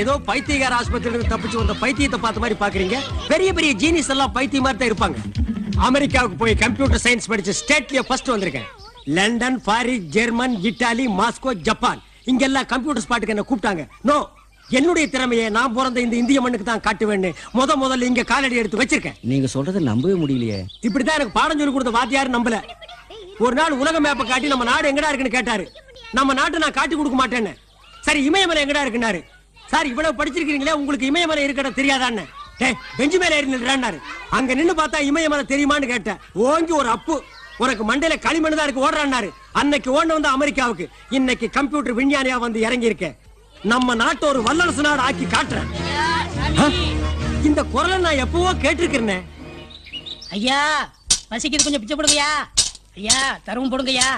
ஏதோ பைத்தியக்கார ஆஸ்பத்திரியில தப்பிச்சு வந்த பைத்தியத்தை பார்த்த மாதிரி பாக்குறீங்க. பெரிய பெரிய ஜீனியஸ் எல்லாம் பைத்தியம் மாதிரி தான் இருப்பாங்க. அமெரிக்காவுக்கு போய் கம்ப்யூட்டர் சயின்ஸ் படிச்சு ஸ்டேட்லயே ஃபர்ஸ்ட் வந்திருக்கேன். London, Paris, German, Italy, Moscow, Japan இங்கெல்லாம் கம்ப்யூட்டர் ஸ்பாட்டுக்கு என்ன கூப்பிட்டாங்க. நோ, என்னுடைய திறமையை நான் பிறந்த இந்த இந்திய மண்ணுக்கு தான் காட்டுவேன்னு முதல்ல இங்க காலடி எடுத்து வச்சிருக்கேன். நீங்க சொல்றதை நம்பவே முடியலையே. இப்படிதான் எனக்கு பாடம் சொல்லி கொடுத்த வாத்தியார் நம்பல. ஒரு நாள் உலக மேப்பை காட்டி நம்ம நாடு எங்கடா இருக்குன்னு கேட்டாரு. நம்ம நாட்டை நான் காட்டி கொடுக்க மாட்டேன்னு. சரி, இமயமலை எங்கடா இருக்குன்னாரு. சார், இவ்வளவு படிச்சிருக்கீங்களே, உங்களுக்கு இமயமலை இருக்கட தெரியாதான்னு. பெஞ்சு மேல ஏறி நின்றாரு. அங்க நின்னு பார்த்தா இமயமலை தெரியுமான்னு கேட்டேன். ஓங்கி ஒரு அப்பு, உனக்கு மண்டையில களிமண் தான் இருக்கு ஓடுறான்னாரு. அன்னைக்கு ஓடுன வந்து அமெரிக்காவுக்கு, இன்னைக்கு கம்ப்யூட்டர் விஞ்ஞானியா வந்து இறங்கி இருக்கேன். நம்ம நாட்டை ஒரு வல்லரசு நாடு ஆக்கி காட்டுறேன். இந்த குரலை நான் எப்பவோ கேட்டிருக்கிறேன். ஐயா, பசிக்குது, கொஞ்சம் பிச்சை போடுங்கய்யா. ஐயா, தருவம் போடுங்கய்யா.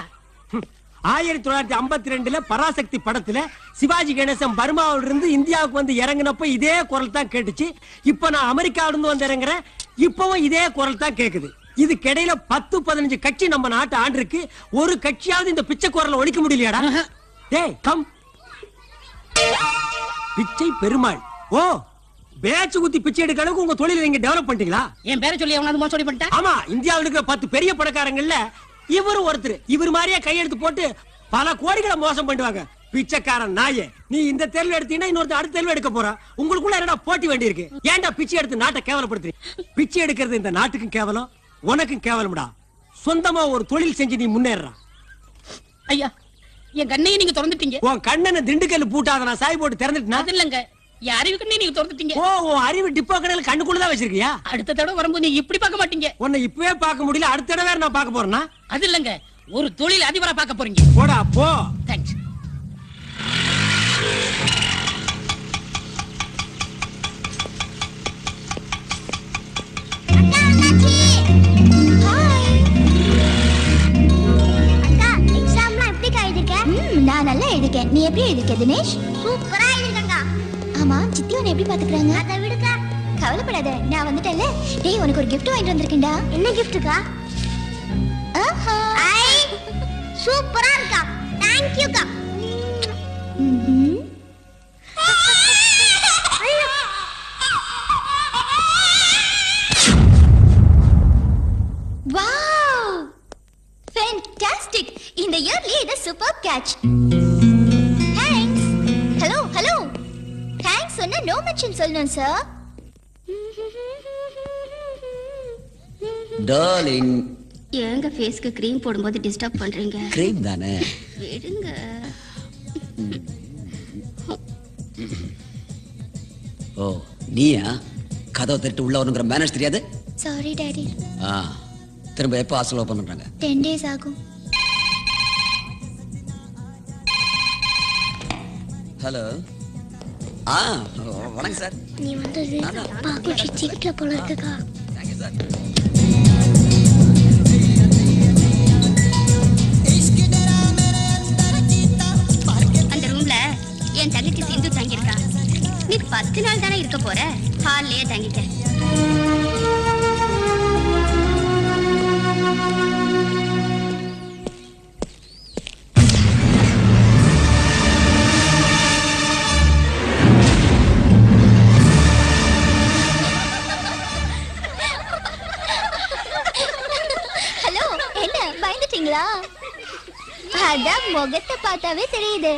1952 பராசக்தி படத்துல சிவாஜி கணேசன் பர்மாவில இருந்து இந்தியாவுக்கு வந்து இறங்கினப்ப இதே குரல் தான் கேட்டுச்சு. இப்ப நான் அமெரிக்காவில இருந்து வந்து இறங்குறேன், இப்பவும் இதே குரல் தான் கேக்குது. இதுக்கு இடையில 10-15 கட்சி நம்ம நாட்டு ஆண்டு இருக்கு. ஒரு கட்சியாவது இந்த பிச்சை குரலை ஒழிக்க முடியலையாடா? டேய் கம். பிச்சை பெருமாள். ஓ, பேச்சு குத்தி பிச்சை எடுக்க அளவுக்கு உங்க தொழிலை நீங்க டெவலப் பண்ணிட்டீங்களா? என் பேரை சொல்லி அவனாவது மோசடி பண்ணிட்டா? ஆமா, இந்தியாவில் இருக்கிற 10 பெரிய பணக்காரங்கள்ல இவரு ஒருத்தர். இவர் மாதிரியே கையெழுத்து போட்டு பல கோடிகளை மோசம் பண்ணுவாங்க. பிச்சைக்காரன் நாயே, நீ இந்த தேர்வு எடுத்தீங்கன்னா இன்னொருத்த அடுத்த தேர்வு எடுக்க போறா. உங்களுக்குள்ள என்னடா போட்டி வேண்டி இருக்கு? ஏன்டா பிச்சை எடுத்து நாட்டை கேவலப்படுத்துறீங்க? பிச்சை எடுக்கிறது இந்த நாட்டுக்கும் கேவலம், உனக்கும் கேவலம்டா. சொந்தமா ஒரு தொழில் செஞ்சு நீ முன்னேறா. ஐயா, என் கண்ணையை நீங்க திறந்துட்டீங்க. உன் கண்ணனை திண்டுக்கல் பூட்டாத நான் சாய் போட்டு திறந்துட்டேனா? அது இல்லங்க, என் அறிவு கண்ணை நீங்க திறந்துட்டீங்க. ஓ, உன் அறிவு டிப்போ கடையில் கண்ணுக்குள்ளதான் வச்சிருக்கியா? அடுத்த தடவை வரும்போது நீங்க இப்படி பார்க்க மாட்டீங்க. உன்னை இப்பவே பார்க்க முடியல, அடுத்த தடவை வேற நான் பார்க்க போறேன்னா? அது இல்லங்க, ஒரு தொழில் அதிபரா பார்க்க போறீங்க. போடா போ. தேங்க்ஸ். நான் நல்லா எழுதிருக்கேன். நீ எப்படி எழுதிருக்க தினேஷ்? சூப்பரா எழுதிருக்கங்க. ஆமா, சித்தி உன்னை எப்படி பாத்துக்கறாங்க? அத விடுங்க, கவலைப்படாத, நான் வந்துட்டேன்ல. டேய், உனக்கு ஒரு gift வாங்கிட்டு வந்திருக்கேன்டா. என்ன giftக்கா? ஆஹா, ஐ சூப்பரா இருக்கா. थैंक यू கா. Wow, fantastic. இந்த இயர்லி இது super catch. Thanks. Hello hello, thanks சொன்னா நோ மென்ஷன் சொல்லணும் சார். டார்லிங், ஏங்க ஃபேஸ்க்கு க்ரீம் போடும்போது டிஸ்டர்ப் பண்றீங்க? க்ரீம் தானே, விடுங்க. ஓ நீயா? கதவை தட்டு உள்ள வரணுங்கிற மேனேஜ் தெரியாது? Sorry daddy. திரும்ப எப்போ ஹாஸ்டல் ஓபன் பண்றாங்க? 10 days ஆகும். ஹலோ. வணக்கம் சார். நீ வந்தது பாக்கு சிச்சிட்ல போல இருக்குக்கா. Thank you sir. அந்த ரூம்ல என் தங்கச்சி சிந்து தங்கி இருக்கா. நீ 10 நாள் தானே இருக்க போற, ஹால்லயே தங்கிக்க. ஹலோ, என்ன பயந்துட்டீங்களா? அதான் முகத்தை பார்த்தாவே தெரியுது.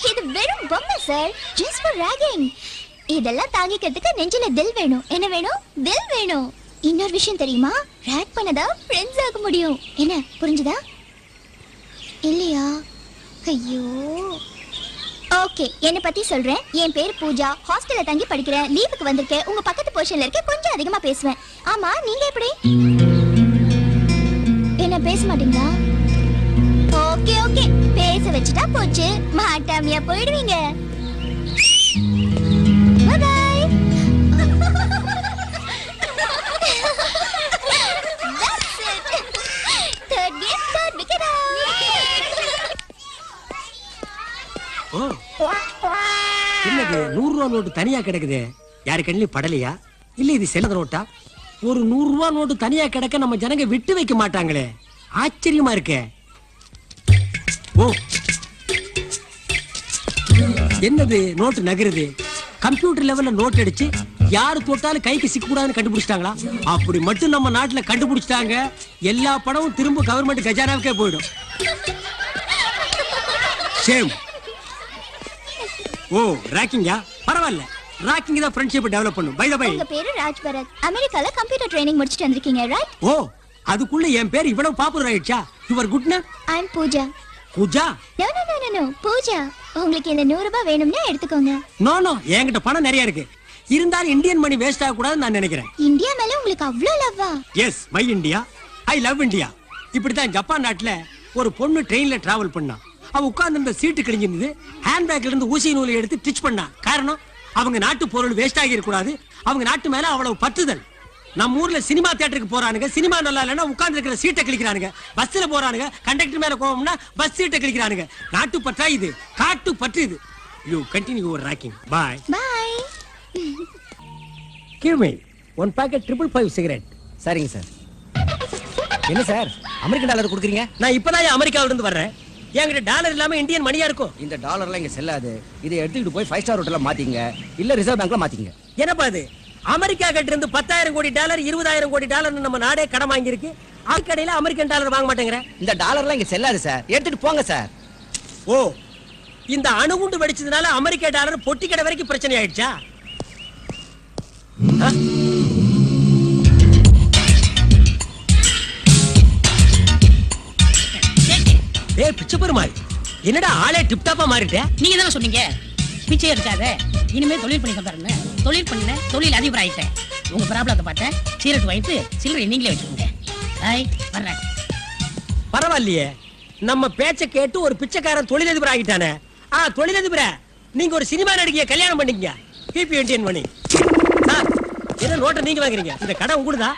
இது வெறும் பொம்மை சார், just for ragging. இதெல்லாம் தாங்கிக்கிறதுக்கு நெஞ்சில தில் வேணும். என்ன வேணும்? தில் வேணும். இன்னொரு விஷயம் தெரியுமா? ரேக் பண்ணதா ஃப்ரெண்ட்ஸ் ஆக முடியும். என்ன புரிஞ்சுதா? இல்லையா? ஐயோ. ஓகே, என்ன பத்தி சொல்றேன். என் பேர் பூஜா, ஹாஸ்டல்ல தங்கி படிக்கிறேன். லீவுக்கு வந்திருக்கேன். உங்க பக்கத்து போர்ஷன்ல இருக்க, கொஞ்சம் அதிகமா பேசுவேன். ஆமா, நீங்க எப்படி? என்ன பேச மாட்டீங்களா? ஓகே ஓகே, பேச வச்சுட்டா போச்சு, மாட்டாமையா போயிடுவீங்க. Bye bye. That's it. Third game, third wicket out. ஓ, என்னது 100 ரூபா நோட்டு தனியா கிடக்குது? யாரு கண்ணிலும் படலையா? இல்ல இது செல்லத நோட்டா? ஒரு 100 ரூபா நோட்டு தனியா கிடக்க நம்ம ஜனங்க விட்டு வைக்க மாட்டாங்களே, ஆச்சரியமா இருக்கே. ஓ, என்னது நோட்டு நகருது? கம்ப்யூட்டர் லெவல்ல நோட் அடிச்சு யாரு தொட்டாலும் கைக்கு சிக்க கூடாதுன்னு கண்டுபிடிச்சிட்டாங்களா? அப்படி மட்டும் நம்ம நாட்டுல கண்டுபிடிச்சிட்டாங்க, எல்லா பணமும் திரும்ப கவர்மெண்ட் கஜானாவுக்கே போயிடும். சேம். ஓ ராக்கிங்கா? பரவாயில்ல, ராக்கிங் தான் ஃப்ரெண்ட்ஷிப் டெவலப் பண்ணும். பை தி பை, உங்க பேரு ராஜ் பரத். அமெரிக்கால கம்ப்யூட்டர் ட்ரைனிங் முடிச்சிட்டு வந்திருக்கீங்க, ரைட்? ஓ அதுக்குள்ள என் பேர் இவ்வளவு பாப்புலர் ஆயிடுச்சா? Your good name? I am Pooja. Pooja? No no no no, Pooja. உங்களுக்கு இந்த 100 ரூபாய் வேணும்னா எடுத்துக்கோங்க. நோ நோ, என்கிட்ட பணம் நிறைய இருக்கு. இருந்தாலும் இந்தியன் மணி வேஸ்ட் ஆக கூடாதுன்னு நான் நினைக்கிறேன். இந்தியா மேல உங்களுக்கு அவ்ளோ லவ்வா? Yes, my India, I love India. இப்படிதான் ஜப்பான் நாட்டுல ஒரு பொண்ணு ட்ரெயின்ல டிராவல் பண்ணா. அவ உட்கார்ந்து இருந்த சீட்டு கிழிஞ்சிருந்தது. ஹேண்ட்பேக்ல இருந்து ஊசி நூலை எடுத்து ஸ்டிச் பண்ணா. காரணம், அவங்க நாட்டு பொருள் வேஸ்ட் ஆகி இருக்க கூடாது. அவங்க நாட்டு மேல அவ்வளவு பற்றுதல். நம்ம ஊர்ல சினிமா தியேட்டருக்கு போறானுங்க, சினிமா நல்லா இல்லைன்னா உட்கார்ந்து இருக்கிற சீட்டை கிழிக்கிறானுங்க. பஸ்ல போறானுங்க, கண்டக்டர் மேல கோவம்னா பஸ் சீட்டை கிழிக்கிறானுங்க. நாட்டு பற்றா இது, காட்டு பற்று இது. You continue your rocking. Bye bye. Give me 1 packet 555 cigarette. சரிங்க சார். என்ன சார் அமெரிக்கன் டாலர் கொடுக்குறீங்க? நான் இப்பதான் அமெரிக்காவில இருந்து வர்றேன். என்கிட்ட டாலர் இல்லாம இந்தியன் மணியா இருக்கும். இந்த டாலர்லாம் இங்க செல்லாது. இதை எடுத்துக்கிட்டு போய் 5 ஸ்டார் ஹோட்டல்ல மாத்திங்க, இல்ல ரிசர்வ் பேங்க்ல மாத்திங்க. என்னப்பா இது? அமெரிக்கா கிட்ட இருந்து 10,000 கோடி டாலர் 20,000 கோடி டாலர் நம்ம நாடே கடன் வாங்கி இருக்கு. அதுக்கடையில அமெரிக்கன் டாலர் வாங்க மாட்டேங்கிற. இந்த டாலர்லாம் இங்க செல்லாது சார், எடுத்துட்டு போங்க சார். ஓ, இந்த அணுகுண்டு வெடிச்சதுனால அமெரிக்கா டாலர் பொட்டி கடை வரைக்கும் பிரச்சனை ஆயிடுச்சா? ஏய் பிச்சை பெருமாள், என்னடா ஆளே டிப் டாப்பா மாறிட்ட? நீங்க தானே சொன்னீங்க பிச்சை எடுக்காத, இனிமே தொழில் பண்ணி தரேன்னு. தொழில் பண்ண தொழில் அதிபர் ஆயிட்டேன். உங்க ப்ராப்ளத்தை பார்த்தேன், சீரட் வைத்து சில்லறை நீங்களே வச்சுக்கோங்க. ஹாய், வர்றேன். பரவாயில்லையே, நம்ம பேச்ச கேட்டு ஒரு பிச்சைக்காரன் தொழிலதிபர் ஆகிட்டானே. தொழிலதிபர, நீங்க ஒரு சினிமா நடிகைய கல்யாணம் பண்ணிக்கங்க. BP Indian money. சார், என்ன நோட்டை நீங்க வாங்குறீங்க? இந்த கடை உங்களுதா?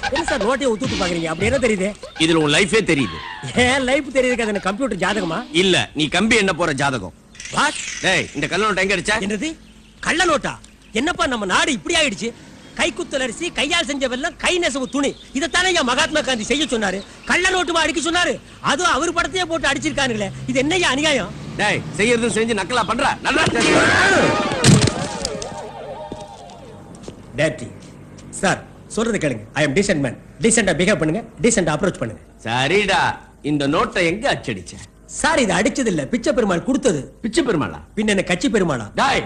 என்ன சார் நோட்டையை ஊத்து பாக்குறீங்க? அப்படி என்ன தெரியுது? இதுல உன் லைஃபே தெரியுது. ஏன் லைஃப் தெரியுது? அது கம்ப்யூட்டர் ஜாதகமா? இல்ல, நீ கம்பி என்ன போற ஜாதகம். வாட்? டேய், இந்த கள்ள நோட்டு எங்க அடிச்ச? என்னது கள்ள நோட்டா? என்னப்பா நம்ம நாடு இப்படி ஆயிடுச்சு? கைக்குத்தல் அரிசி, கையால் செஞ்ச வெல்லம், கை நெசவு துணி, இதைத்தானே மகாத்மா காந்தி செய்ய சொன்னாரு. கள்ள நோட்டுமா அடிக்க சொன்னாரு? அதுவும் அவர் படத்தையே போட்டு அடிச்சிருக்கானுங்களே, இது என்னையா அநியாயம்? டேய், செய்யறது செஞ்சு நக்கலா பண்ற. நல்லா டேட்டி சார் சொல்றது கேளுங்க. ஐ அம் டீசன்ட் மேன். டீசென்ட்டா பிஹேவ் பண்ணுங்க, டீசென்ட்டா அப்ரோச் பண்ணுங்க. சரிடா, இந்த நோட்டை எங்க அச்சடிச்ச? சார் இது அடிச்சது இல்ல, பிச்சை பெருமாள் கொடுத்தது. பிச்சை பெருமாளா? பின்ன என்ன கட்சி பெருமாளா? டேய்,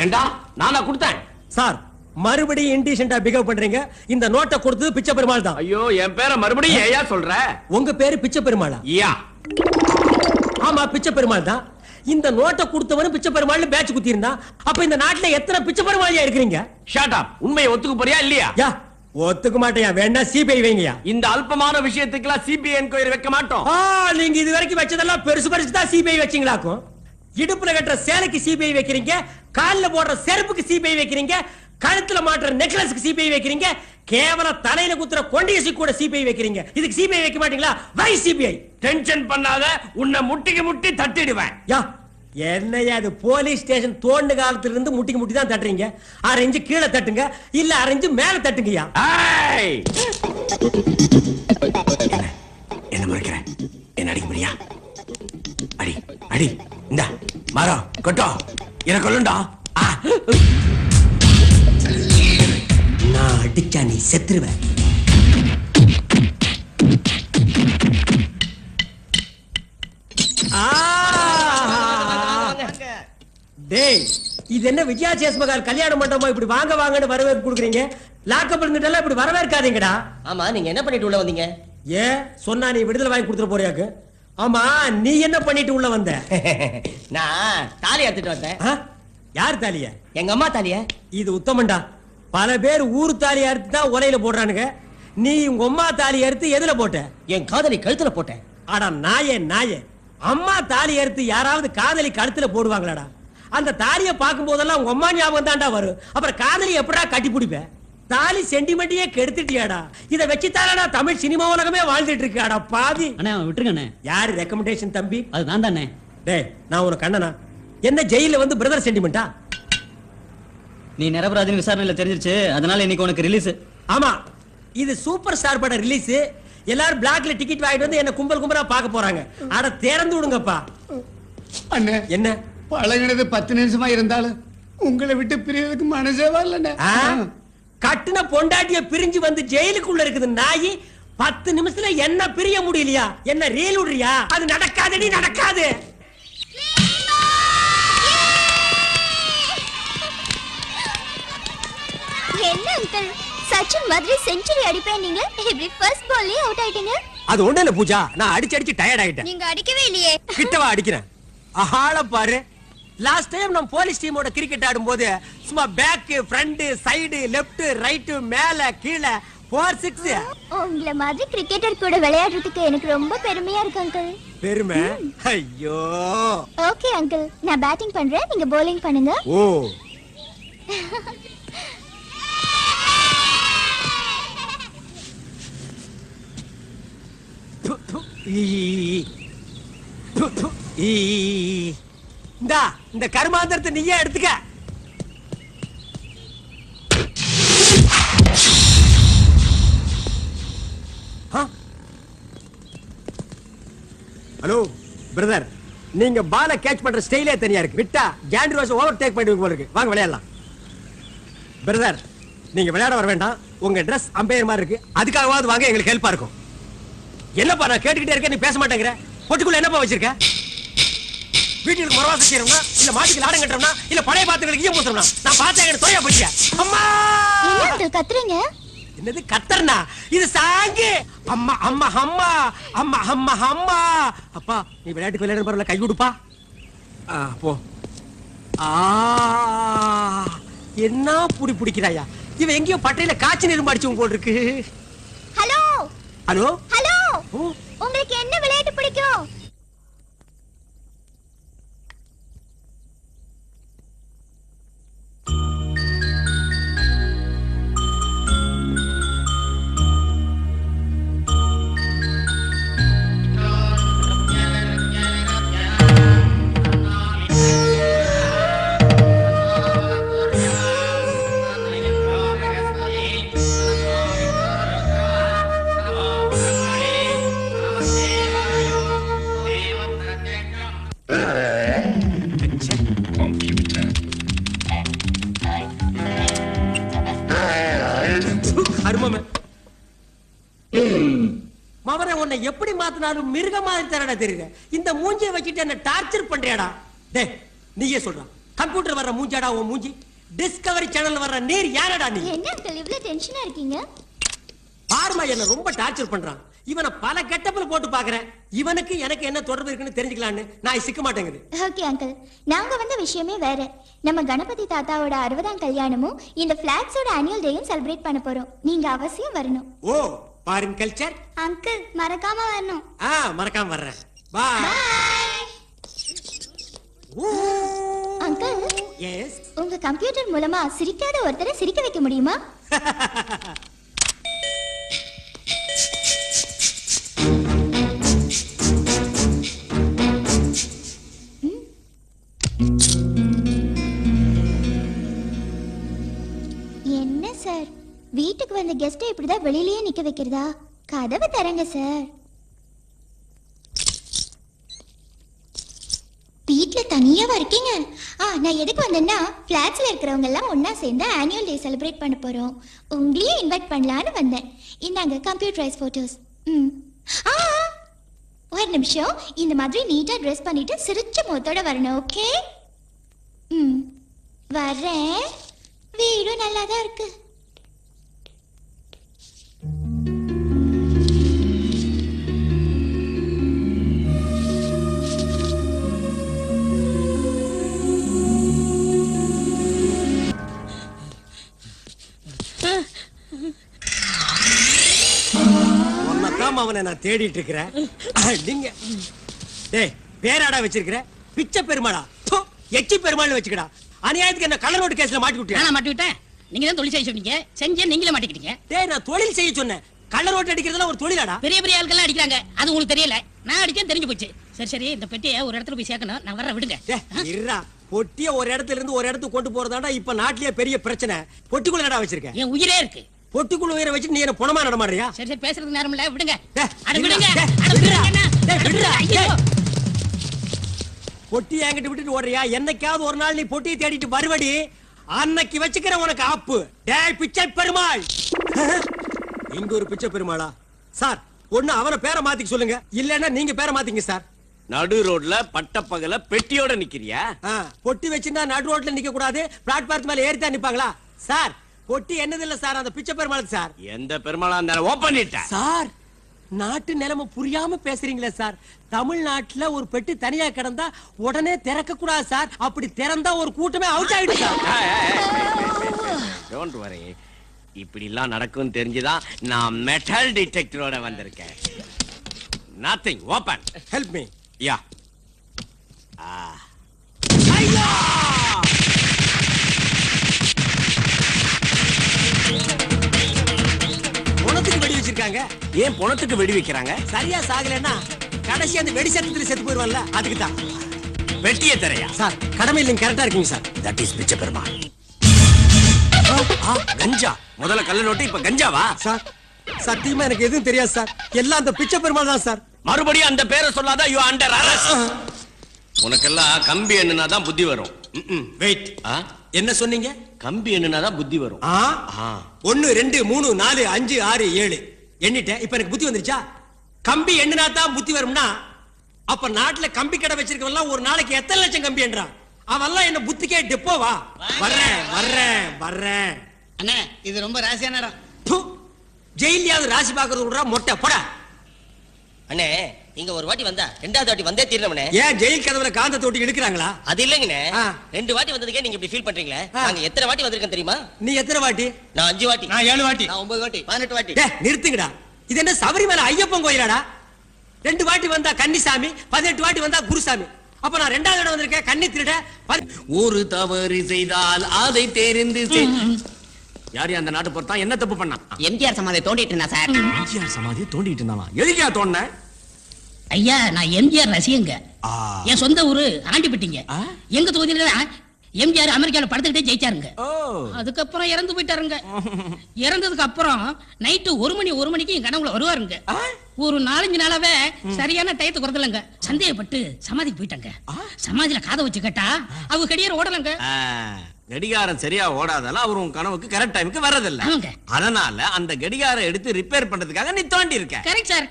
ஏண்டா நானா கொடுத்தேன்? சார் மறுபடியும் இன்டீசென்ட்டா பிஹேவ் பண்றீங்க. இந்த நோட்டை கொடுத்தது பிச்சை பெருமாள் தான். ஐயோ, என் பேரை மறுபடியும் ஏயா சொல்ற? உங்க பேரு பிச்சை பெருமாளா? யா. ஆமா, பிச்சை பெருமாள் தான். இந்த நோட்டை கொடுத்தவனும் பிச்சை பெருமாள்னு பேட்ச் குத்தி இருந்தா, அப்ப இந்த நாட்டுல எத்தனை பிச்சை பெருமாளியா இருக்கிறீங்க? Shut up. உண்மையை ஒத்துக்க போறியா இல்லையா? யா, ஒத்துக்க மாட்டேயா. வேணா சிபிஐ வைங்கயா. இந்த அல்பமான விஷயத்துக்குலாம் சிபிஐ என்கொயரி வைக்க மாட்டோம். நீங்க இது வரைக்கும் வச்சதெல்லாம் பெருசு பெருசு தான் சிபிஐ வச்சீங்களாக்கும். இடுப்புல கட்டுற சேலைக்கு சிபிஐ வைக்கிறீங்க, கால்ல போடுற செருப்புக்கு சிபிஐ வைக்கிறீங்க, கழுத்துல மாட்டுற நெக்லஸ்க்கு சிபிஐ வைக்கிறீங்க, கேவல தலையில குத்துற கொண்டியசி கூட சிபிஐ வைக்கிறீங்க. இதுக்கு சிபிஐ வைக்க மாட்டீங்களா? வை சிபிஐ. டென்ஷன் பண்ணாத, உன்னை முட்டிக்கு முட்டி தட்டிடுவேன். யா, என்னையா அது? போலீஸ் ஸ்டேஷன் தோண்டு காலத்துல இருந்து முட்டிக்கு முட்டி தான் தட்டுறீங்க. 6 இன்ச்சு கீழே தட்டுங்க, இல்ல 6 இன்ச்சு மேல தட்டுங்கய்யா. என்ன மறைக்கிறேன்? என்ன அடிக்க முடியா? அடி அடி. இந்த மரம் கொட்டோ என்ன கொல்லுண்டா. நான் அடிச்சா நீ செத்துருவ. டேய், இது என்ன விஜயா சேஸ்மகால் கல்யாண மண்டபமா? இப்படி வாங்க வாங்கன்னு வரவேற்பு கொடுக்குறீங்க. லாக்கப் இருந்துட்டெல்லாம் இப்படி வரவேற்காதீங்கடா. ஆமா, நீங்க என்ன பண்ணிட்டு உள்ள வந்தீங்க? ஏன் சொன்னா நீ விடுதலை வாங்கி கொடுத்துட போறியாக்கு? ஆமா, நீ என்ன பண்ணிட்டு உள்ள வந்த? நான் தாலி எடுத்துட்டு வந்தேன். யார் தாலிய? எங்க அம்மா தாலிய. இது உத்தமண்டா. பல பேர் ஊர் தாலி அறுத்து தான் உலையில போடுறானுங்க. நீ உங்க அம்மா தாலி அறுத்து எதுல போட்ட? என் காதலி கழுத்துல போட்டேன். ஆடா நாயே நாயே, அம்மா தாலி அறுத்து யாராவது காதலி கழுத்துல போடுவாங்களாடா? அந்த தாலியை பார்க்கும் போதெல்லாம் உங்க அம்மா ஞாபகம் தான்டா வரும். அப்புறம் காதலி எப்படா கட்டி பிடிப்ப? தாலி சென்டிமெண்ட்டையே கெடுத்துட்டியாடா. இத வச்சுதானடா தமிழ் சினிமா உலகமே வாழ்ந்துட்டு இருக்காடா பாவி. அண்ணே விட்டுருங்க அண்ணே. யாரு ரெக்கமெண்டேஷன் தம்பி? அது நான் தானே. டேய், நான் உனக்கு அண்ணனா? என்ன ஜெயில வந்து பிரதர் சென்டிமெண்டா? நீ நிரபராதின் விசாரணையில தெரிஞ்சிருச்சு, அதனால இன்னைக்கு உனக்கு ரிலீஸ். ஆமா, இது சூப்பர் ஸ்டார் பட ரிலீஸ். எல்லாரும் பிளாக்ல டிக்கெட் வாங்கிட்டு வந்து என்ன கும்பல் கும்பலா பார்க்க போறாங்க. அட திறந்து விடுங்கப்பா. அண்ணே, என்ன பழகினது 10 நிமிஷமா இருந்தாலும் உங்களை விட்டு பிரியறதுக்கு மனசே வரலண்ணே. கட்டுன பொண்டாட்டிய பிரிஞ்சு வந்து ஜெயிலுக்குள்ள இருக்குது நாயி. 10 நிமிஷத்துல என்ன பிரிய முடியலையா? என்ன ரீல் விடுறியா? அது நடக்காதடி, நடக்காது. என்ன அங்கிள், சச்சின் மாதிரி செஞ்சுரி அடிப்பேன் நீங்க இப்படி ஃபர்ஸ்ட் பால்லே அவுட் ஆயிட்டீங்க. அது ஒண்ணு இல்ல பூஜா, நான் அடிச்சு அடிச்சு டயர்ட் ஆயிட்டேன். நீங்க அடிக்கவே இல்லையே. கிட்டவா அடிக்கிறேன். ஆள பாரு. லாஸ்ட் டைம் நம்ம போலீஸ் டீமோட கிரிக்கெட் ஆடும்போது சும்மா back, front, side, left, right, மேல கீழே 4-6. உங்கள மாதிரி கிரிக்கெட்டர் கூட விளையாடுறதுக்கு எனக்கு ரொம்ப பெருமையா இருக்கு அங்கிள். பெருமை? ஐயோ. ஓகே அங்கிள், நான் பேட்டிங் பண்றேன், நீங்க bowling பண்ணுங்க. ஓ. இந்த கர்மாந்திரத்தை நீயே எடுத்துக்க. ஹலோ பிரதர், நீங்க பால கேட்ச் பண்ற ஸ்டைலே தனியா இருக்கு. விட்டா ஜாண்டி ரோஸ் ஓவர் டேக் பண்ணிடுவீங்க போல இருக்கு. வாங்க விளையாடலாம். பிரதர், நீங்க விளையாட வர வேண்டாம். உங்க Dress அம்பையர் மாதிரி இருக்கு. அதுக்காகவாது வாங்க, எங்களுக்கு ஹெல்ப்பா இருக்கும். என்னப்பா நான் கேட்டுக்கிட்டே இருக்கேன், நீ பேச மாட்டேங்கிற. பொட்டுக்குள்ள என்னப்பா வச்சிருக்க? வீட்டுக்கு மரவாசம் செய்யறோம்னா, இல்ல மாட்டுக்கு லாடம் கட்டுறோம்னா, இல்ல பழைய பாத்திரங்களுக்கு ஈயம் பூசுறோம்னா? நான் பார்த்தேன், எனக்கு தோயா போச்சியா. அம்மா என்ன அங்கிள் கத்துறீங்க? என்னது கத்தர்னா? இது சாங்கு. அம்மா அம்மா அம்மா அம்மா அம்மா அம்மா. அப்பா நீ விளையாட்டுக்கு விளையாட பரவாயில்ல, கை கொடுப்பா. போ. என்ன புடி பிடிக்கிறாயா? இவன் எங்கேயோ பட்டையில காய்ச்சி நெரும்பு அடிச்சு போல் இருக்கு. ஹலோ ஹலோ ஹலோ, உங்களுக்கு என்ன விளையாட்டு பிடிக்கும்? மவரை உன்னை எப்படி மாத்தினாலும் மிருக மாதிரி தரடா தெரியுது. இந்த மூஞ்சியை வச்சுட்டு என்ன டார்ச்சர் பண்றியாடா? டே நீயே சொல்ற, கம்ப்யூட்டர் வர்ற மூஞ்சாடா உன் மூஞ்சி? டிஸ்கவரி சேனல் வர்ற நீர் யாரடா நீ? என்ன அங்கிள் இவ்ளோ டென்ஷனா இருக்கீங்க? பாருமா, என்ன ரொம்ப டார்ச்சர் பண்றான். இவனை பல கெட்டப்ல போட்டு பாக்குறேன். இவனுக்கு எனக்கு என்ன தொடர்பு இருக்குன்னு தெரிஞ்சுக்கலான்னு நான் சிக்க மாட்டேங்குது. ஓகே அங்கிள், நாங்க வந்த விஷயமே வேற. நம்ம கணபதி தாத்தாவோட 60ஆம் கல்யாணமும் இந்த பிளாட்ஸோட ஆனுவல் டேயும் செலிப்ரேட் பண்ண போறோம். நீங்க அவசியம் வரணும். ஓ, ஃபாரின் கல்ச்சர். அங்கிள் மறக்காம வரணும். மறக்காம வர்றேன். பாய். Uncle, yes. உங்க கம்ப்யூட்டர் மூலமா சிரிக்காத ஒருத்தரை சிரிக்க வைக்க முடியுமா? என்ன சார், வீட்டுக்கு வந்த கெஸ்ட் இப்படிதான் வெளியிலேயே நிக்க வைக்கிறதா? கதவை தரங்க சார். வீட்ல தனியாவா இருக்கீங்க? நான் எதுக்கு வந்தேன்னா, பிளாட்ஸ்ல இருக்கிறவங்க எல்லாம் ஒன்னா சேர்ந்து ஆனுவல் டே செலிப்ரேட் பண்ண போறோம். உங்களையும் இன்வைட் பண்ணலான்னு வந்தேன். இந்தாங்க கம்ப்யூட்டரைஸ் போட்டோஸ். ஒரு நிமிஷம், இந்த மாதிரி நீட்டா ட்ரெஸ் பண்ணிட்டு சிரிச்ச முகத்தோட வரணும். ஓகே? வரேன். வீடு நல்லாதான் இருக்கு. அவனை நான் தேடிட்டு இருக்கிறேன். நீங்க டேய் பேராடா வச்சிருக்கிற? பிச்சை பெருமாளா? எச்சி பெருமாள்னு வச்சுக்கடா. அநியாயத்துக்கு என்ன கள்ள நோட்டு கேஸ்ல மாட்டி விட்டியா? நான் மாட்டி விட்டேன். நீங்க தான் தொழில் செய்ய சொன்னீங்க, செஞ்சே நீங்களே மாட்டிக்கிட்டீங்க. டேய் நான் தொழில் செய்ய சொன்னேன். கள்ள நோட்டு அடிக்கிறதுலாம் ஒரு தொழிலாடா? பெரிய பெரிய ஆட்கள் அடிக்கிறாங்க, அது உங்களுக்கு தெரியல. நான் அடிச்சேன் தெரிஞ்சு போச்சு. சரி சரி, இந்த பெட்டியை ஒரு இடத்துல போய் சேர்க்கணும். நான் வர விடுங்க. இருடா, பொட்டிய ஒரு இடத்துல இருந்து ஒரு இடத்துக்கு கொண்டு போறதாடா இப்ப நாட்டிலேயே பெரிய பிரச்சனை. பொட்டிக்குள்ள என்னடா வச்சிருக்க? என் உயிரே இருக்கு. பொட்டிக்குள்ள உயிரை வச்சு நீ என்ன புணமா நடமாடுறியா? சரி சரி, பேசுறதுக்கு நேரம் இல்ல, விடுங்க. அட விடுங்க. விடுடா. ஐயோ. பொட்டி என்கிட்ட விட்டுட்டு ஓடுறியா? என்னைக்காவது ஒரு நாள் நீ பொட்டியை தேடிட்டு வருவடி, அன்னைக்கு வச்சுக்கிற உனக்கு ஆப்பு. டேய் பிச்சை பெருமாள். இங்க ஒரு பிச்சை பெருமாளா? சார் ஒண்ணு அவன பேரை மாத்திக்க சொல்லுங்க, இல்லன்னா நீங்க பேரை மாத்திங்க சார். நடு ரோட்ல பட்டப்பகல பெட்டியோட நிக்கிறியா? பொட்டி வச்சிருந்தா நடு ரோட்ல நிக்க கூடாது, பிளாட்பார்த் மேல ஏறிதான் நிப்பாங்களா? சார் பொட்டி என்னது இல்ல சார், அந்த பிச்சை பெருமாளுக்கு சார். எந்த பெருமாளா இருந்தாலும் ஓபன் பண்ணிட்டேன் சார். நாட்டு நிலைமை புரியாம பேசுறீங்களே சார். தமிழ்நாட்டுல ஒரு பெட்டி தனியா கிடந்தா உடனே திறக்க கூடாது சார். அப்படி திறந்தா ஒரு கூட்டமே அவுட் ஆயிடும் சார். Don't worry. இப்படி எல்லாம் நடக்கும் தெரிஞ்சுதான் நான் மெட்டல் டிடெக்டரோட வந்திருக்கேன். Nothing, open. Help me. Yeah. ஐயா! பொணத்துக்கு வெடி வச்சிருக்காங்க. ஏன் பொணத்துக்கு வெடி வைக்கிறாங்க? சரியா சாகலன்னா கடைசி அந்த வெடி சத்தத்துல செத்து போயிருவான்ல, அதுக்கு தான். வெட்டியே தரையா? சார் கடமை இல்லைங்க, கரெக்டா இருக்கீங்க சார். தட் இஸ் பிச்சை பெருமாள். கஞ்சா. முதல்ல கள்ள நோட்டு, இப்ப கஞ்சாவா? சார் சத்தியமா எனக்கு எதுவும் தெரியாது சார். எல்லாம் அந்த பிச்சை பெருமாள் தான் சார். மறுபடியும் அந்த பேரை சொல்லாத, யூ அண்டர் அரெஸ்ட். உனக்கெல்லாம் கம்பி எண்ணுனாதான் புத்தி வரும். வெயிட், என்ன சொன்னீங்க? கம்பி எண்ணுனாதான் புத்தி வரும். 1 2 3 4 5 6 7 எண்ணிட்டேன். இப்ப எனக்கு புத்தி வந்துருச்சா? கம்பி எண்ணுனா தான் புத்தி வரும்னா அப்ப நாட்டுல கம்பி கடை வச்சிருக்கவன் ஒரு நாளைக்கு எத்தனை லட்சம் கம்பி என்றான்? அவெல்லாம் என்ன புத்திக்கே டெப்போவா? வர்றேன் வர்றேன் வர்றேன். அண்ணே இது ரொம்ப ராசியான இடம். ஜெயிலியாவது ராசி பாக்குறது விடுறா மொட்டை போடா. அண்ணே இங்க ஒரு வாட்டி வந்தா ரெண்டாவது வாட்டி வந்தே தீரணும்னே. ஏன் ஜெயில் கதவுல காந்த தொட்டி இழுக்கிறாங்களா? அது இல்லங்கண்ணே, 2 வாட்டி வந்ததுக்கே நீங்க இப்படி ஃபீல் பண்றீங்களே. நாங்க எத்தனை வாட்டி வந்திருக்கேன் தெரியுமா? நீ எத்தனை வாட்டி? நான் 5 வாட்டி. நான் 7 வாட்டி. நான் 9 வாட்டி. 18 வாட்டி. டேய் நிறுத்துங்கடா. இது என்ன சபரிமலை ஐயப்பன் கோயிலாடா? 2 வாட்டி வந்தா கன்னிசாமி, 18 வாட்டி வந்தா குருசாமி. அப்ப நான் 2வது தடவை வந்திருக்கேன் கன்னி திருட. ஒரு தவறு செய்தால் அதை தெரிந்து யாரு அந்த நாட்டு பொறுத்தான் என்ன தப்பு பண்ணா? எம்ஜிஆர் சமாதியை தோண்டிட்டு இருந்தா சார். எம்ஜிஆர் சமாதியை தோண்டிட்டு இருந்தானா? எதுக்கா தோண்ட? ஐயா நான் எம்ஜிஆர் ரசிகங்க. என் சொந்த ஊரு ஆண்டிப்பட்டிங்க. எங்க தொகுதியில எம்ஜிஆர் அமெரிக்கால படுத்துக்கிட்டே ஜெயிச்சாருங்க. அதுக்கப்புறம் இறந்து போயிட்டாருங்க. இறந்ததுக்கு அப்புறம் நைட்டு 1 மணிக்கு என் கனவுல வருவாருங்க. ஒரு 4-5 நாளாவே சரியான டயத்துக்கு வரதில்லைங்க. சந்தேகப்பட்டு சமாதிக்கு போயிட்டாங்க. சமாதியில காதை வச்சு கேட்டா அவங்க கடியார ஓடலங்க. கடிகாரம் சரியா ஓடாதால அவர் உன் கனவுக்கு கரெக்ட் டைமுக்கு வரதில்லை. அதனால அந்த கடிகாரம் எடுத்து ரிப்பேர் பண்றதுக்காக நீ தோண்டி இருக்க. Correct sir.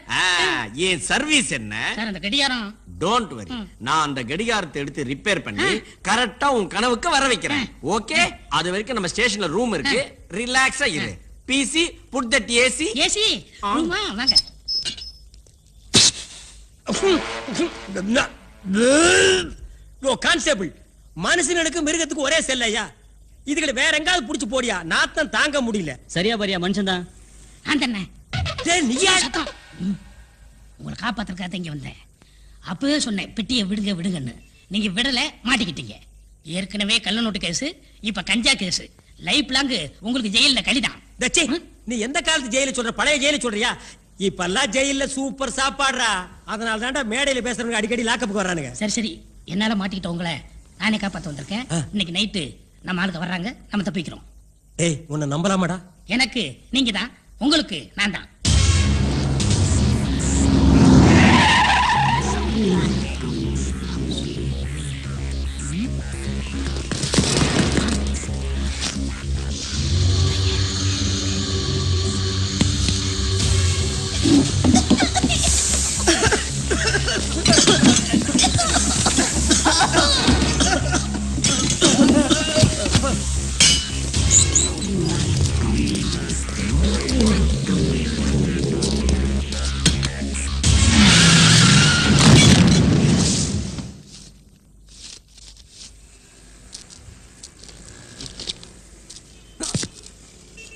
ஏன் சர்வீஸ் என்ன சார்? அந்த கடிகாரம் டோன்ட் வரி, நான் அந்த கடிகாரத்தை எடுத்து ரிப்பேர் பண்ணி கரெக்டா உன் கனவுக்கு வர வைக்கிறேன். ஓகே? அது வரைக்கும் நம்ம ஸ்டேஷன்ல ரூம் இருக்கு, ரிலாக்ஸா இரு. பிசி புட் தட் ஏசி. ஏசி ரூமா வாங்க. ஓ கான்ஸ்டபிள், மனுஷனுக்கு மிருகத்துக்கு ஒரே செல் ஐயா. இதுகளை வேற எங்காவது புடிச்சு போடியா, நாத்தம் தாங்க முடியல. சரியா பரியா மனுஷன் தான். நான் தானே. டேய் நீயா? உங்களை காப்பாத்துறதுக்காக இங்க வந்தேன். அப்பவே சொன்னேன் பெட்டியை விடுங்க விடுங்கன்னு. நீங்க விடல, மாட்டிக்கிட்டீங்க. ஏற்கனவே கள்ள நோட்டு கேஸ், இப்ப கஞ்சா கேஸ். லைஃப் லாங் உங்களுக்கு ஜெயில்ல கலிதான். தச்சி நீ எந்த காலத்து ஜெயில சொல்ற? பழைய ஜெயில சொல்றியா? இப்பெல்லாம் ஜெயில சூப்பர் சாப்பாடுறா. அதனால தான்டா மேடையில பேசுறவங்க அடிக்கடி லாக்கப்புக்கு வர்றானுங்க. சரி சரி, என்னால மாட்டிக்கிட்ட உங்களை நானே காப்பாத்த வந்திருக்கேன். இன்னைக்கு நைட்டு நம்ம ஆளுக்கு வர்றாங்க, நம்ம தப்பிக்கிறோம். ஏய் உன்னை நம்பலாமாடா? எனக்கு நீங்க தான், உங்களுக்கு நான் தான்.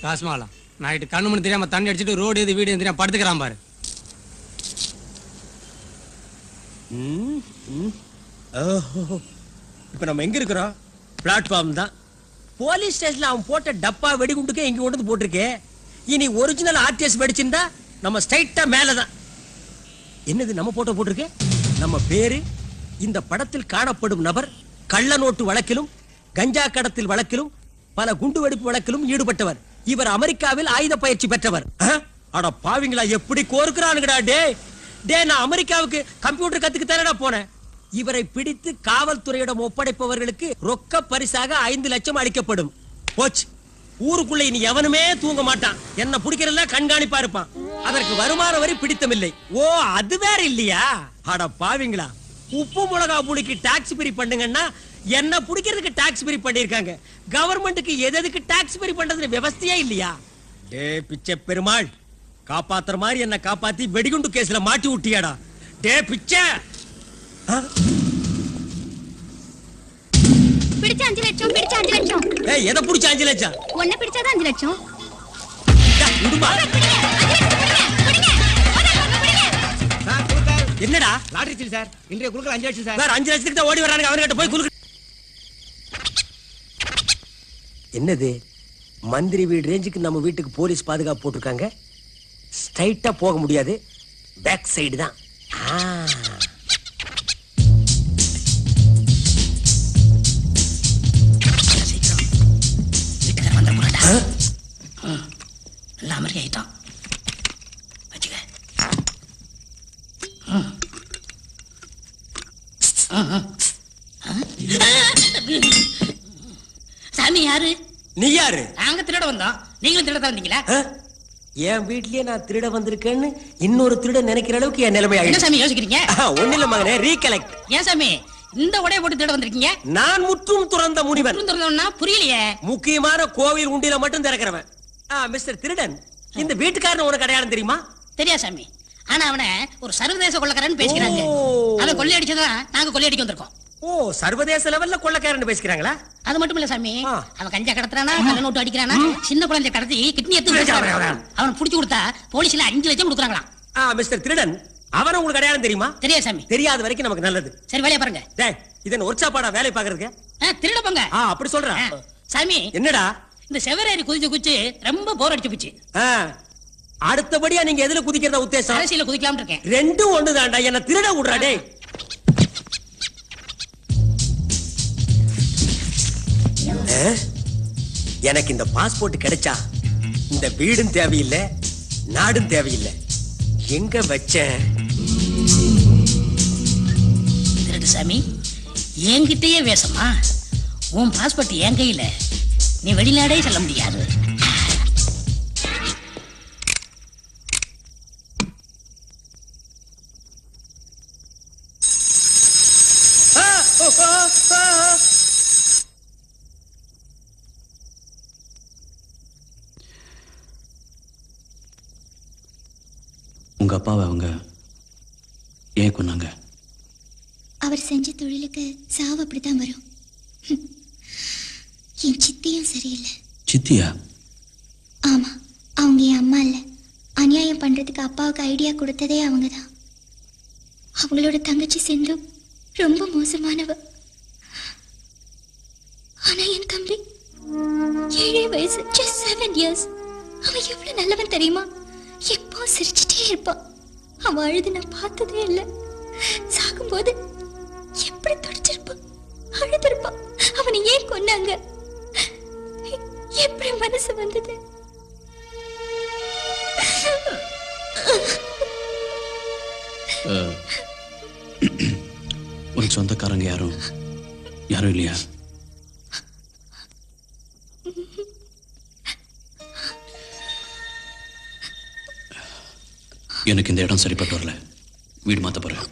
காசுமாலா நைட்டு கண்ணு மணி தெரியாம தண்ணி அடிச்சுட்டு ரோடு எது வீடு தெரியாம படுத்துக்கிறான் பாரு. இப்ப நம்ம எங்க இருக்கிறோம்? பிளாட்ஃபார்ம் தான். போலீஸ் ஸ்டேஷன்ல அவன் போட்ட டப்பா வெடிகுண்டுக்கே இங்க கொண்டு வந்து போட்டிருக்கே. இனி ஒரிஜினல் ஆர்டிஎஸ் வெடிச்சிருந்தா நம்ம ஸ்ட்ரைட்டா மேலதான். என்னது நம்ம போட்டோ போட்டிருக்கே? நம்ம பேரு, இந்த படத்தில் காணப்படும் நபர் கள்ள நோட்டு வழக்கிலும் கஞ்சா கடத்தல் வழக்கிலும் பல குண்டு வெடிப்பு வழக்கிலும் ஈடுபட்டவர். இவர் அமெரிக்காவில் ஆயுத பயிற்சி பெற்றவர். அட பாவிங்களா, எப்படி கோர்க்கிறானுங்கடா. டே டே நான் அமெரிக்காவுக்கு கம்ப்யூட்டர் கத்துக்கு தானடா போனேன். இவரை பிடித்து காவல்துறையிடம் ஒப்படைப்பவர்களுக்கு ரொக்க பரிசாக 5 லட்சம் அளிக்கப்படும். போச்சு. ஊருக்குள்ள இனி எவனுமே தூங்க மாட்டான். என்ன பிடிக்கிறதுல கண்காணிப்பா இருப்பான். அதற்கு வருமான வரி பிடித்தமில்லை. ஓ, அது வேற இல்லையா? அட பாவிங்களா, உப்பு மிளகா புளிக்கு டாக்ஸ் பிரி பண்ணுங்கன்னா என்ன பிடிக்கிறதுக்கு டாக்ஸ் பிரி பண்ணிருக்காங்க. கவர்மெண்ட்டுக்கு எதுக்கு டாக்ஸ் பிரி பண்றதுன்னு விவஸ்தையே இல்லையா? டே பிச்சை பெருமாள், காப்பாத்துற மாதிரி என்ன காப்பாத்தி வெடிகுண்டு கேஸ்ல மாட்டி விட்டியாடா. டே பிச்சை, பிடிச்ச 5 லட்சம், பிடிச்ச 5 லட்சம். ஏய், எதை பிடிச்ச 5 லட்சம்? ஒண்ணு பிடிச்சாதான் 5 லட்சம். விடுமா? என்னடா லாட்டரி சீட் சார், இன்றைய குழுக்கள் 5 லட்சம் சார். வேற 5 லட்சத்துக்கு தான் ஓடி வரானுங்க. அவர்கிட்ட போய் குலுக்கு. என்னது, மந்திரி வீடு ரேஞ்சுக்கு நம்ம வீட்டுக்கு போலீஸ் பாதுகாப்பு போட்டிருக்காங்க. ஸ்ட்ரைட்டா போக முடியாது, பேக் சைடு தான். வீட்டுக்கார வந்த போறாடா. எல்லாம் மாதிரி ஆயிட்டான். வச்சுக்க. சாமி யாரு? நீ யாரு? நாங்க திருட வந்தோம். நீங்களும் திருட வந்தீங்களா? என் வீட்லயே நான் திருட வந்திருக்கேன்னு இன்னொரு திருட நினைக்கிற அளவுக்கு என் நிலைமை என்ன ஆயிடுச்சு. சாமி யோசிக்கிறீங்க? ஒண்ணு இல்ல மகனே, ரீகலெக்ட். ஏன் சாமி இந்த உடைய போட்டு திருட வந்திருக்கீங்க? நான் முற்றும் துறந்த முனிவன். திறந்தோம்னா புரியலையே. முக்கியமான கோவில் உண்டியில மட்டும் திறக்கிறவன். மிஸ்டர் திருடன், இந்த வீட்டுக்காரன் உனக்கு அடையாளம் தெரியுமா? தெரியா சாமி. ஆனா அவனை ஒரு சர்வதேச கொள்ளக்காரன் பேசிக்கிறாங்க. அவன் கொள்ளையடிச்சதான் நாங்க கொள்ளையடிக்க வந்திருக்கோம். ஓ, சர்வதேச லெவல்ல கொள்ளக்காரன் பேசிக்கிறாங்களா? அது மட்டும் இல்ல சாமி, அவன் கஞ்சா கடத்துறானா, கள்ள நோட்டு அடிக்கிறானா, சின்ன குழந்தை கடத்தி கிட்னி எடுத்து அவனை புடிச்சு கொடுத்தா போலீஸ்ல 5 லட்சம் கொடுக்குறாங்களாம். மிஸ்டர் திருடன், அவன உங்களுக்கு அடையாளம் தெரியுமா? தெரியா சாமி. தெரியாத வரைக்கும் நமக்கு நல்லது. சரி, வேலைய பாருங்க. டேய், இதன் ஒரு சாப்பாடா வேலை பாக்குறதுக்கு? திருட போங்க. அப்படி சொல்றேன். சாமி, என்னடா இந்த செவரேறி குதிச்சு ரொம்ப போர் அடிச்சு போச்சு. அடுத்தபடியா நீங்க எதுல குதிக்கிறதா உத்தேசம்? அரசியல குதிக்கலாம்னு இருக்கேன். ரெண்டும் ஒண்ணுதான்டா. என்ன திருட விடுறா. டேய், எனக்கு இந்த பாஸ்போர்ட் கிடைச்சா இந்த வீடும் தேவையில்லை, நாடும் தேவையில்லை. எங்க வச்சேன்? திருடு சாமி, என்கிட்டயே வேசமா? உன் பாஸ்போர்ட் என் கையில, நீ வெளிநாடே செல்ல முடியாது. உங்க அப்பாவை அவங்க ஏன் கொன்னாங்க? அவர் செஞ்ச தொழிலுக்கு சாவு அப்படித்தான் வரும். என் சித்தியும் சரியில்லை. சித்தியா? ஆமா, அவங்க என் அம்மா இல்ல. அநியாயம் பண்றதுக்கு அப்பாவுக்கு ஐடியா கொடுத்ததே அவங்கதான். அவங்களோட தங்கச்சி சிந்து ரொம்ப மோசமானவ. ஆனா என் தம்பி 7 வயசு, just 7 years. அவன் எவ்வளவு நல்லவன் தெரியுமா? எப்போ சிரிச்சுட்டே இருப்பான். அவன் அழுது நான் பார்த்ததே இல்ல. சாகும்போது எப்படி துடிச்சிருப்பான், அழுதிருப்பான். அவனை ஏன் கொன்னாங்க? எப்படி மனசு வந்தது? உனக்கு சொந்தக்காரங்க யாரும் இல்லையா? எனக்கு இந்த இடம் சரிப்பட்டு வரல. வீடு மாத்த போறேன்.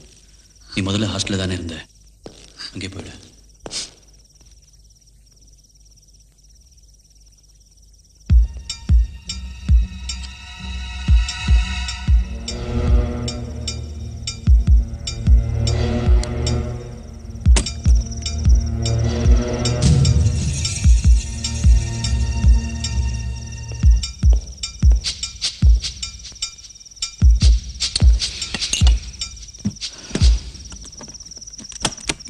நீ முதல்ல ஹாஸ்டல்ல தானே இருந்த, அங்கே போயிடு.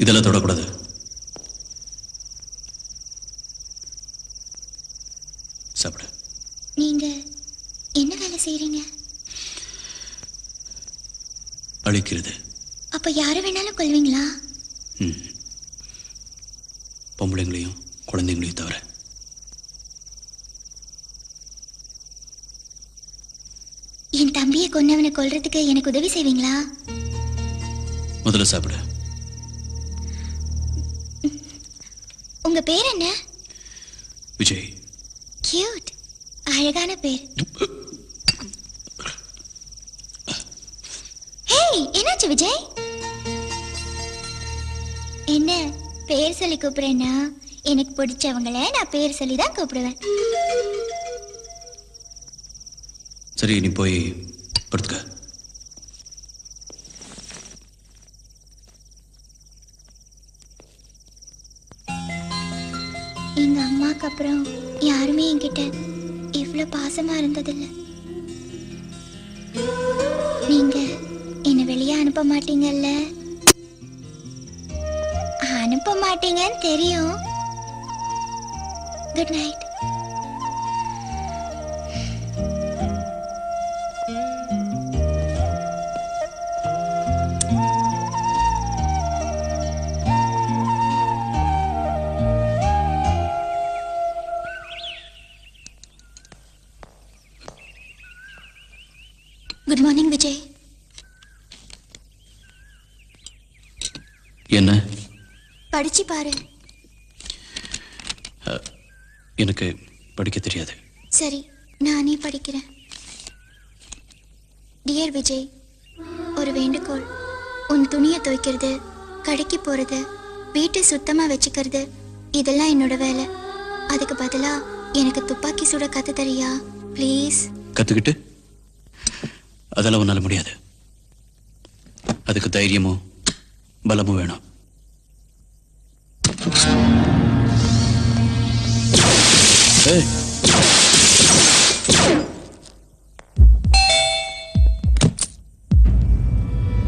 இதெல்லாம் தொடக்கூடாது. சாப்பிடு. நீங்க என்ன வேலை செய்றீங்க? அழிக்கிறது. அப்ப யார வேணாலும் கொல்வீங்களா? பொம்பளைங்களையும் குழந்தைங்களையும் தவிர. என் தம்பியை கொன்னவனை கொல்றதுக்கு எனக்கு உதவி செய்வீங்களா? முதல்ல சாப்பிடு. உங்க பேர் என்ன? விஜய். கியூட், அழகான பேர். ஹேய், என்னாச்சு விஜய்? என்ன பேர் சொல்லி கூப்பிடுறேன்னா எனக்கு பிடிச்சவங்கள நான் பேர் சொல்லி தான் கூப்பிடுவேன். சரி, நீ போய் படுத்துக்க. எங்க அம்மாக்கு அப்புறம் யாருமே என்கிட்ட இவ்வளவு பாசமா இருந்ததில்லை. நீங்க என்ன வெளியே அனுப்ப மாட்டீங்கல்ல? அனுப்ப மாட்டீங்கன்னு தெரியும். Good night. Good morning Vijay. என்ன? படிச்சு பாரு. எனக்கு படிக்க தெரியாது. சரி, நானே படிக்கிறேன். டியர் விஜய், ஒரு வேண்டுகோள். உன் துணியை துவைக்கிறது, கடைக்கு போறது, வீட்டை சுத்தமா வச்சுக்கிறது இதெல்லாம் என்னோட வேலை. அதுக்கு பதிலா எனக்கு துப்பாக்கி சுட கத்து தரியா ப்ளீஸ்? கத்துக்கிட்டு அதெல்லாம் உன்னால முடியாது. அதுக்கு தைரியமும் பலமும் வேணும்.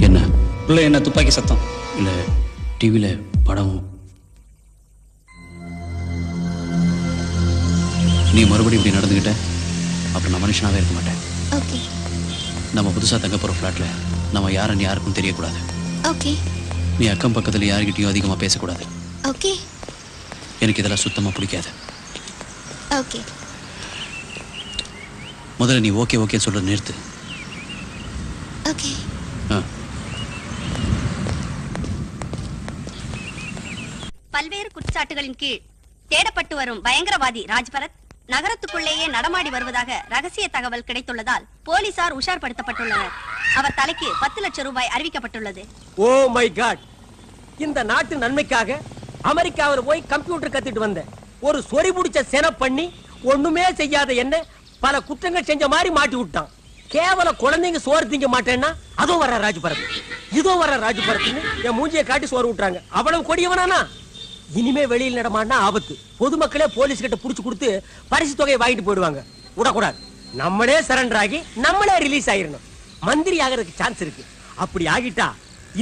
என்ன உள்ள என்ன துப்பாக்கி சத்தம்? இல்ல, டிவில படம். நீ மறுபடியும் இப்படி நடந்துகிட்ட அப்புறம் நான் மனுஷனாவே இருக்க மாட்டேன். ஓகே. நம்ம புதுசா தங்க போற ஃபிளாட்ல நம்ம யாருன்னு யாருக்கும் தெரியக்கூடாது. ஓகே. நீ அக்கம் பக்கத்துல யாருக்கிட்டையும் அதிகமா பேசக்கூடாது. ஓகே. எனக்கு இதெல்லாம் சுத்தமா பிடிக்காது. ஓகே. முதல்ல நீ ஓகே ஓகே சொல்ற நிறுத்து. ஓகே. பல்வேறு குற்றச்சாட்டுகளின் கீழ் தேடப்பட்டு வரும் பயங்கரவாதி ராஜ்பரத் நகரத்துக்குள்ளேயே நடமாடி வருவதாக ரகசிய தகவல் கிடைத்துள்ளதால் போலீசார் உஷார்படுத்தப்பட்டுள்ளனர். அவர் தலைக்கு 10 லட்சம் ரூபாய் அறிவிக்கப்பட்டுள்ளது. Oh my God! இந்த நாட்டு நன்மைக்காக அமெரிக்காவில் போய் கம்ப்யூட்டர் கத்துட்டு வந்த ஒரு சொறி பிடிச்ச சென பண்ணி ஒண்ணுமே செய்யாத என்ன பல குற்றங்கள் செஞ்ச மாதிரி மாட்டி விட்டான். கேவல குழந்தைங்க சோறு திங்க மாட்டேன்னா அதுவும் வர ராஜ்பரத், இதுவும் வர ராஜ்பரத்னு என் மூஞ்சியை காட்டி சோறு விட்டுறாங்க. அவ்வளவு கொடியவனானா? இனிமே வெளியில் நடமாடினா ஆபத்து. பொதுமக்களே போலீஸ் கிட்ட புடிச்சு கொடுத்து பரிசு தொகையை வாங்கிட்டு போயிடுவாங்க. விடக்கூடாது. நம்மளே சரண்டர் ஆகி நம்மளே ரிலீஸ் ஆயிரணும். மந்திரி ஆகிறதுக்கு சான்ஸ் இருக்கு. அப்படி ஆகிட்டா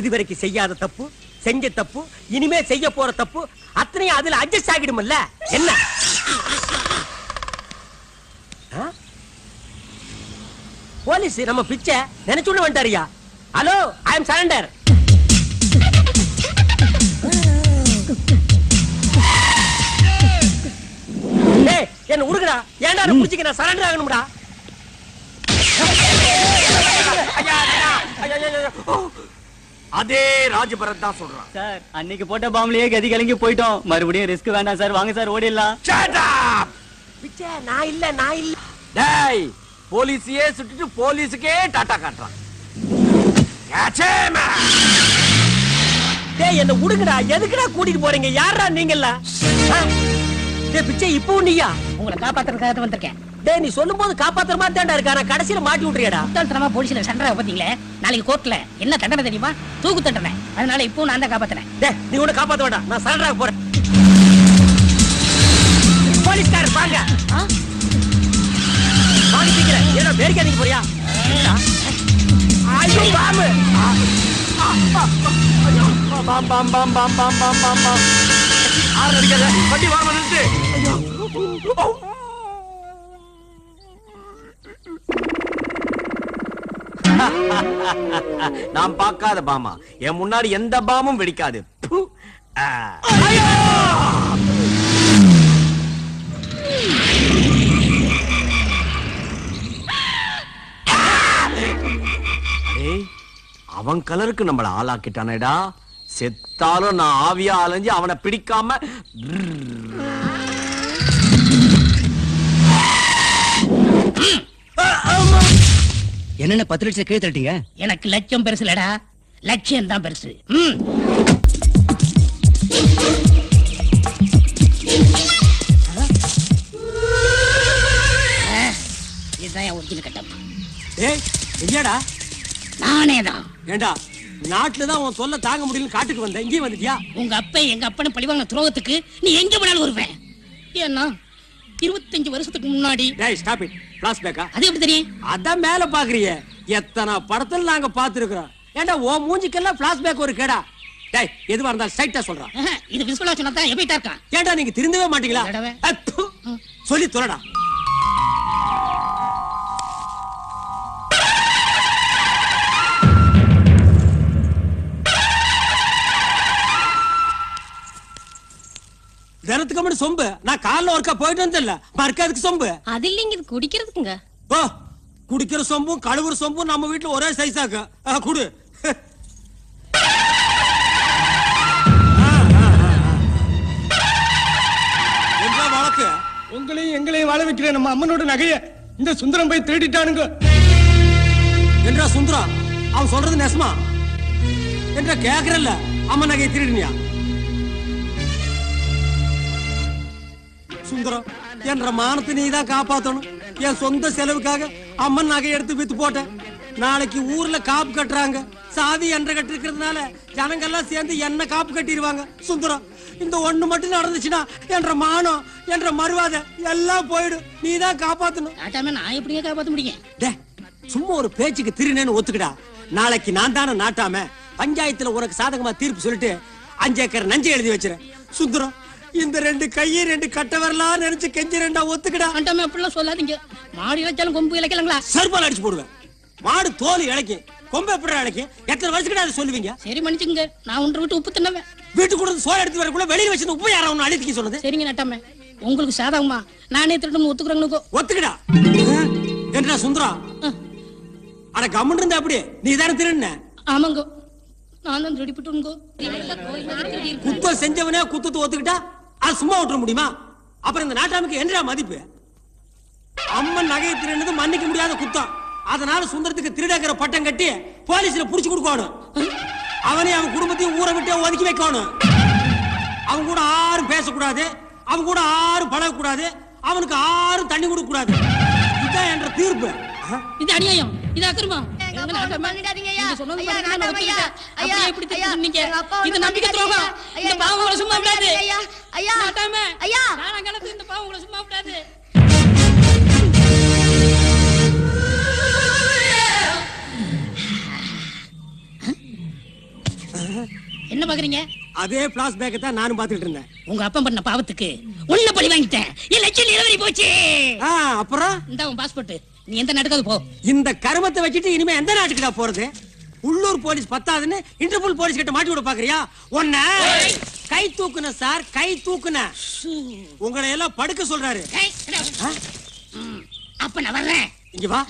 இதுவரைக்கும் செய்யாத தப்பு, செஞ்ச தப்பு, இனிமே செய்ய போற தப்பு அத்தனையும் அதுல அட்ஜஸ்ட் ஆகிடும்ல. என்ன போலீஸ் நம்ம பிச்சை நினைச்சுட்டு வந்துட்டாரியா? ஹலோ, ஐ அம் சரண்டர். என்ன உருகுடா? ஏன்டா புடிச்சிக்க? நான் சரண்டர் ஆகணும்டா. அதே ராஜபரத் தான் சொல்றான். சார், அன்னைக்கு போட்ட பாம்புலயே கதி கலங்கி போயிட்டோம். மறுபடியும் ரிஸ்க் வேண்டாம் சார். வாங்க சார், ஓடிடலாம். Shut up! பிச்சை நான் இல்ல. டேய், போலீஸையே சுட்டுட்டு போலீஸுக்கே டாட்டா காட்டுறான். டேய், என்ன உடுங்கடா. எதுக்குடா கூட்டிட்டு போறீங்க? யாரா நீங்கெல்லாம்? டேய் பிச்சை, இப்போ நீயா? உங்களை காப்பாத்துறதுக்காக வந்திருக்கேன். டேய், நீ சொல்லும்போது காப்பாத்துற மாதிரி தான்டா இருக்கா. நான் கடைசியில மாட்டி விட்டுறியடா. முட்டாள்தனமா போலீஸ்ல சண்டை பாத்தீங்களே. நாளைக்கு கோர்ட்ல என்ன தண்டனை தெரியுமா? தூக்கு தண்டனை. அதனால இப்போ நான் தான் காப்பாத்துறேன். டேய், நீ உன்னை காப்பாத்த வேண்டாம். நான் சரண்டர் ஆக போறேன். போலீஸ்காரர் வாங்க. வாங்க சீக்கிரம். ஏன்னா வேடிக்கை அடிக்க போறியா? ஐயோ பாம்பு! பாம் பாம் பாம் பாம் பாம் பாம் பாம் பாம். ஆறு அடிக்காத. வண்டி வாங்க நிறுத்து. நான் பார்க்காத பாமா. என் முன்னாடி எந்த பாமும் வெடிக்காது. அவன் கலருக்கு நம்மள ஆளாக்கிட்டானேடா. செத்தாலும் நான் ஆவியா அலைஞ்சு அவனை பிடிக்காம என்னென்ன 10 லட்சம் கீழே தட்டிங்க? எனக்கு லட்சம் பெருசு இல்லடா, லட்சியம் தான் பெருசு. இதுதான் என் ஒரிஜினல் கட்டப். ஏய் எங்கடா? நானே தான். ஏண்டா நாட்டுல தான் உன் சொல்ல தாங்க முடியல காட்டுக்கு வந்த, இங்கே வந்துட்டியா? உங்க அப்பா எங்க அப்பனை பழிவாங்க துரோகத்துக்கு நீ எங்க போனாலும் வருவேன். ஏன்னா 25 வருஷத்துக்கு முன்னாடி. டேய் ஸ்டாப் இட். ஃபிளாஷ்பேக்கா? அது எப்படி தெரியும்? அதான் மேல பாக்குறியே, எத்தனை படத்துல நாங்க பாத்துருக்கோம். ஏண்டா ஓ மூஞ்சிக்கெல்லாம் ஃபிளாஷ்பேக் ஒரு கேடா? டேய் எதுவா இருந்தாலும் ஸ்ட்ரைட்டா சொல்றான். இது விசுவலா சொன்னா தான் எபிட்டா இருக்கான். ஏண்டா நீங்க திருந்தவே மாட்டீங்களா? சொல்லி தொலைடா. தினத்துக்கு மட்டும் சொம்பு, நான் காலைல ஒருக்கா போயிட்டு வந்தேன்ல, மறுக்காதுக்கு சொம்பு. அது இல்லைங்க, இது குடிக்கிறதுக்குங்க. ஓ குடிக்கிற சொம்பும் கழுவுற சொம்பும் நம்ம வீட்டுல ஒரே சைஸாக்கு. குடு. என்ன வழக்கு? உங்களையும் எங்களையும் வாழ வைக்கிற நம்ம அம்மனோட நகைய இந்த சுந்தரம் போய் திருடிட்டானுங்க. என்றா சுந்தரம், அவன் சொல்றது நெசமா? என்றா கேக்குறல்ல, அம்மன் நகையை திருடினியா? சுந்தரம், என்ற மானத்தை நீ தான் காப்பாத்தணும். என் சொந்த செலவுக்காக அம்மன் நகை எடுத்து வித்து போட்டேன். நாளைக்கு ஊர்ல காப்பு கட்டுறாங்க, சாதி என்ற கட்டு இருக்கிறதுனால ஜனங்கள்லாம் சேர்ந்து என்ன காப்பு கட்டிடுவாங்க. சுந்தரம், இந்த ஒண்ணு மட்டும் நடந்துச்சுன்னா என்ற மானம் என்ற மறுவாதை எல்லாம் போயிடும். நீ தான் காப்பாத்தணும். நான் எப்படியே காப்பாத்த முடியும்? சும்மா ஒரு பேச்சுக்கு திருநேன்னு ஒத்துக்கிடா. நாளைக்கு நான் தானே நாட்டாம பஞ்சாயத்துல உனக்கு சாதகமா தீர்ப்பு சொல்லிட்டு 5 ஏக்கர் நஞ்சை எழுதி வச்சிருக்கேன். சுந்தரம், இந்த 2 கையை 2 கட்ட வரலாம் நினைச்சு கெஞ்சிரண்டா, ஒத்துக்கிடா. ஆண்டாமே அப்படிலாம் சொல்லாதீங்க. மாடு இழைச்சாலும் கொம்பு இழைக்கலங்களா? சர்பால் அடிச்சு போடுவேன். மாடு தோல் இழைக்கும், கொம்பு எப்படி இழைக்கும்? எத்தனை வருஷத்துக்கு அதை சொல்லுவீங்க? சரி மன்னிச்சுங்க, நான் ஒன்று விட்டு உப்பு தின்னவேன். வீட்டுக்கு கூட சோறு எடுத்து வரக்குள்ள வெளியில வச்சு உப்பு யாரா ஒண்ணு அழித்துக்க சொன்னது? சரிங்க நட்டாமே, உங்களுக்கு சாதகமா நானே திருட்டு ஒத்துக்குறேங்க. ஒத்துக்கிடா. என்ன சுந்தரா, அட கம்மன் இருந்தா அப்படி நீ தானே திருடுன? ஆமாங்க, நான் தான் திருடிப்பட்டுங்க. குத்தம் செஞ்சவனே குத்தத்தை ஒத்துக்கிட்டா அது சும்மா விட்டுற முடியுமா? அப்புறம் இந்த நாட்டாமுக்கு என்னடா மதிப்பு? அம்மன் நகையை திருடுனது மன்னிக்க முடியாத குத்தம். அதனால சுந்தரத்துக்கு திருடங்கிற பட்டம் கட்டி போலீஸ்ல புடிச்சு கொடுக்கணும். அவனே அவன் குடும்பத்தையும் ஊரை விட்டு ஒதுக்கி வைக்கணும். அவன் கூட யாரும் பேசக்கூடாது, அவன் கூட யாரும் பழகக்கூடாது, அவனுக்கு யாரும் தண்ணி கொடுக்க கூடாது. இதுதான் என்ற தீர்ப்பு. இது அநியாயம், இது அக்கிரமம். நம்பிக்கை துரோகம். இந்த பாவங்களை சும்மா விடாது. இந்த பாவங்களை சும்மா விடாது. என்ன பாக்குறீங்க? அதே பிளாஷ்பேக் தான் நானும் பாத்துக்கிட்டு இருந்தேன். உங்க அப்பா பண்ண பாவத்துக்கு உன்ன பழி வாங்கிட்டேன். என் லட்சம் நிலவரி போச்சு. அப்புறம் இந்த உன் பாஸ்போர்ட், நீ எந்த நாட்டுக்காவது போ. இந்த கருமத்தை வச்சுட்டு இனிமே எந்த நாட்டுக்குடா போறது? உள்ளூர் போலீஸ் பத்தாதுன்னு இன்டர்போல் போலீஸ் கிட்ட மாட்டி விட பாக்குறியா? ஒன்ன கை தூக்குன சார், கை தூக்குன. உங்களை எல்லாம் படுக்க சொல்றாரு. அப்ப நான் வர்றேன். இங்க வா.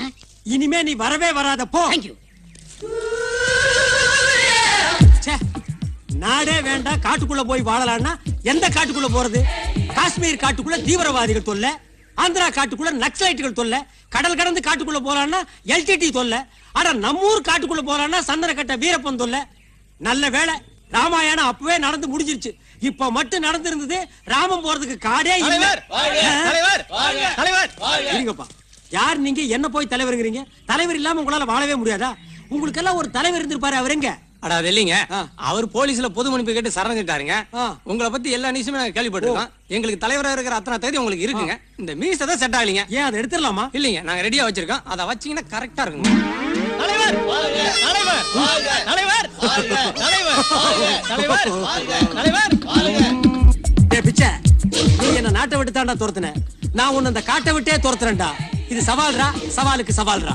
இனிமே நீ வரவே வராத, போ. நாடே வேண்டாம், காட்டுக்குள்ள போய் வாழலாம்னா எந்த காட்டுக்குள்ள போறது? காஷ்மீர் காட்டுக்குள்ள தீவிரவாதிகள் தொல்லை, ஆந்திரா காட்டுக்குள்ள நக்சலைட்டுகள் தொல்லை, கடல் கடந்து காட்டுக்குள்ள போலான்னா எல்டிடி தொல்லை, ஆனா நம்மூர் காட்டுக்குள்ள போலான்னா சந்தன கட்ட வீரப்பன் தொல்லை. நல்ல வேளை ராமாயணம் அப்பவே நடந்து முடிஞ்சிருச்சு. இப்ப மட்டும் நடந்திருந்தது ராமன் போறதுக்கு காடே இல்ல. இருங்கப்பா, யார் நீங்க? என்ன போய் தலைவருங்கிறீங்க? தலைவர் இல்லாம உங்களால வாழவே முடியாதா? உங்களுக்கு எல்லாம் ஒரு தலைவர் இருந்திருப்பாரு, அவர் எங்க? அடா இல்லைங்க, அவர் போலீஸ்ல பொது மன்னிப்பு கேட்டு சரணடைஞ்சாருங்க. உங்களை பத்தி எல்லா நியூஸுமே நாங்க கேள்விப்பட்டிருக்கோம். எங்களுக்கு தலைவரா இருக்கிற அத்தனை தகுதி உங்களுக்கு இருக்குங்க. இந்த மீஸ் தான் செட் ஆகலீங்க. ஏன் அதை எடுத்துடலாமா? இல்லைங்க, நாங்க ரெடியா வச்சிருக்கோம். அதை வச்சீங்கன்னா கரெக்டா இருக்குங்க. தலைவர் தலைவர் தலைவர் தலைவர் தலைவர் பிச்சை, நீ என்ன நாட்டை விட்டு தாண்டா துரத்துன, நான் உன்னை அந்த காட்டை விட்டே துரத்துறேன்டா. இது சவால்ரா, சவாலுக்கு சவால்ரா.